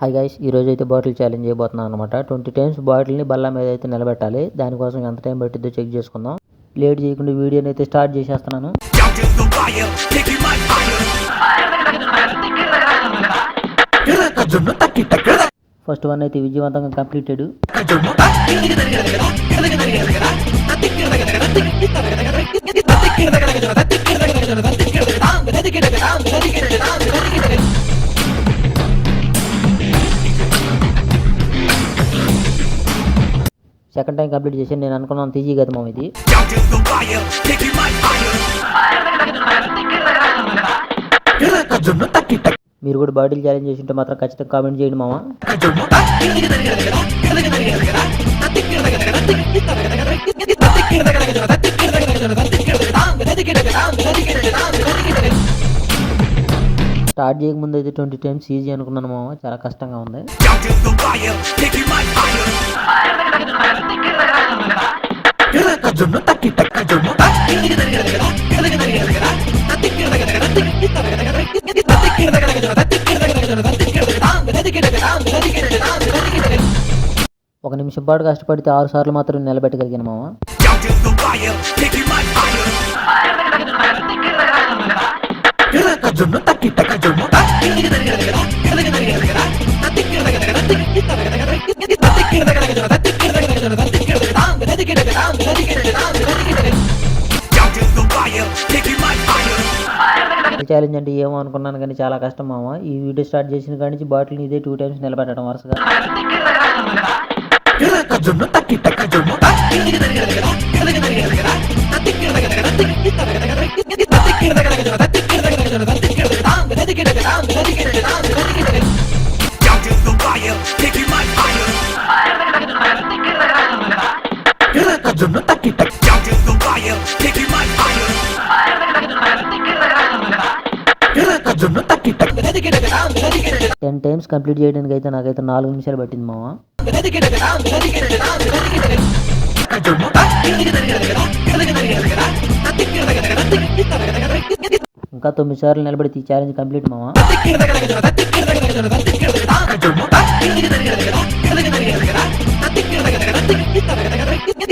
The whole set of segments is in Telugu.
హాయ్ గైస్, ఈరోజు అయితే బాటిల్ ఛాలెంజ్ చేయబోతున్నాను అనమాట. 20 టైమ్స్ బాటిల్ని బల్ల మీద అయితే నిలబెట్టాలి. దానికోసం ఎంత టైం పట్టిద్దో చెక్ చేసుకుందాం. లేట్ చేయకుండా వీడియోని అయితే స్టార్ట్ చేసేస్తున్నాను. ఫస్ట్ వన్ అయితే విజయవంతంగా కంప్లీటెడ్. సెకండ్ టైం కంప్లీట్ చేసి నేను అనుకున్నాను తీజీ కదా మామ ఇది. మీరు కూడా బాటిల్ ఛాలెంజ్ చేసి ఉంటే మాత్రం ఖచ్చితంగా కామెంట్ చేయండి మామ. స్టార్ట్ చేయకముందు అయితే 20 టైమ్స్ ఈజీ అనుకున్నాను మామ, చాలా కష్టంగా ఉంది. ఒక నిమిషం పాటు కష్టపడితే 6 సార్లు మాత్రం నిలబెట్టగలిగాను మామ. ఛాలెంజ్ అంటే ఏమో అనుకున్నాను కానీ చాలా కష్టం మామ. ఈ వీడియో స్టార్ట్ చేసిన కాడి నుంచి బాటిల్ని ఇదే 2 టైమ్స్ నిలబెట్టడం వరుసగా. టెన్ టైమ్స్ కంప్లీట్ చేయడానికి అయితే నాకైతే 4 నిమిషాలు పట్టింది మామ. ఇంకా 9 సార్లు నిలబడితే ఈ ఛాలెంజ్ కంప్లీట్ మామ.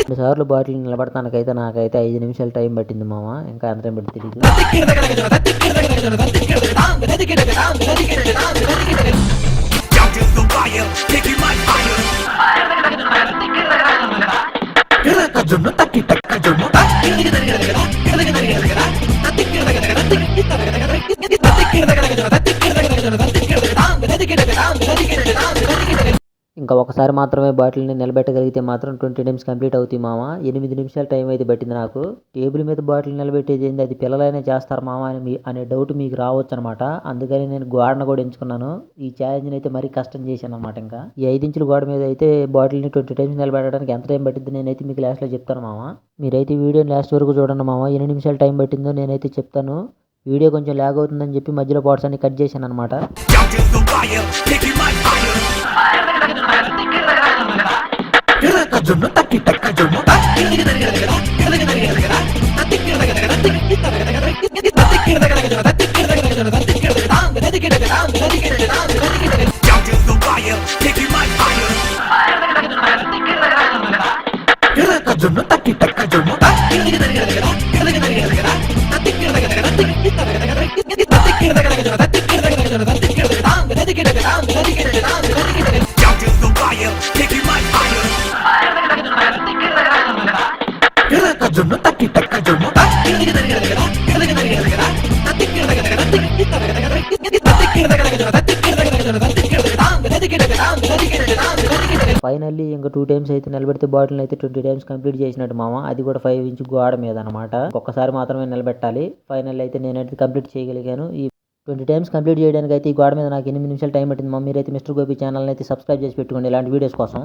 2 సార్లు బాటిల్ నిలబడతానికైతే నాకైతే 5 నిమిషాలు టైం పట్టింది మామ. ఇంకా ఎంత టైం పట్టి తెలియదు. ఇంకా ఒకసారి మాత్రమే బాటిల్ని నిలబెట్టగలిగితే మాత్రం 20 టైమ్స్ కంప్లీట్ అవుతాయి మామ. 8 నిమిషాల టైం అయితే పట్టింది నాకు. టేబుల్ మీద బాటిల్ నిలబెట్టేది ఏంది, అది పిల్లలైనా చేస్తారు మామ అనే డౌట్ మీకు రావచ్చు అనమాట. అందుకని నేను గోడను కూడా ఎంచుకున్నాను. ఈ ఛాలెంజ్ని అయితే మరీ కష్టం చేశాను అనమాట. ఇంకా ఈ 5 ఇంచుల గోడ మీద అయితే బాటిల్ని 20 టైమ్స్ నిలబెట్టడానికి ఎంత టైం పట్టింది నేనైతే మీకు లాస్ట్లో చెప్తాను మామ. మీరైతే వీడియోని లాస్ట్ వరకు చూడండి మామ. ఎన్ని నిమిషాలు టైం పట్టిందో నేనైతే చెప్తాను. వీడియో కొంచెం లాగ్ అవుతుందని చెప్పి మధ్యలో పార్ట్స్ అన్ని కట్ చేశాను అనమాట. ఫైనల్లీ ఇంకా 2 టైమ్స్ అయితే నిలబెడితే బాటిల్ అయితే 20 టైమ్స్ కంప్లీట్ చేసినట్టు మామ. అది కూడా 5 ఇంచ్ గోడ మీద అనమాట. ఒక్కసారి మాత్రమే నిలబెట్టాలి. ఫైనల్ అయితే నేనైతే కంప్లీట్ చేయగలిగాను. ఈ 20 టైమ్స్ కంప్లీట్ చేయడానికి అయితే ఈ గోడ మీద నాకు 8 నిమిషాలు టైం పట్టింది మామ. మీరైతే మిస్టర్ గోపి ఛానల్ని అయితే సబ్స్క్రైబ్ చేసి పెట్టుకోండి ఇలాంటి వీడియోస్ కోసం.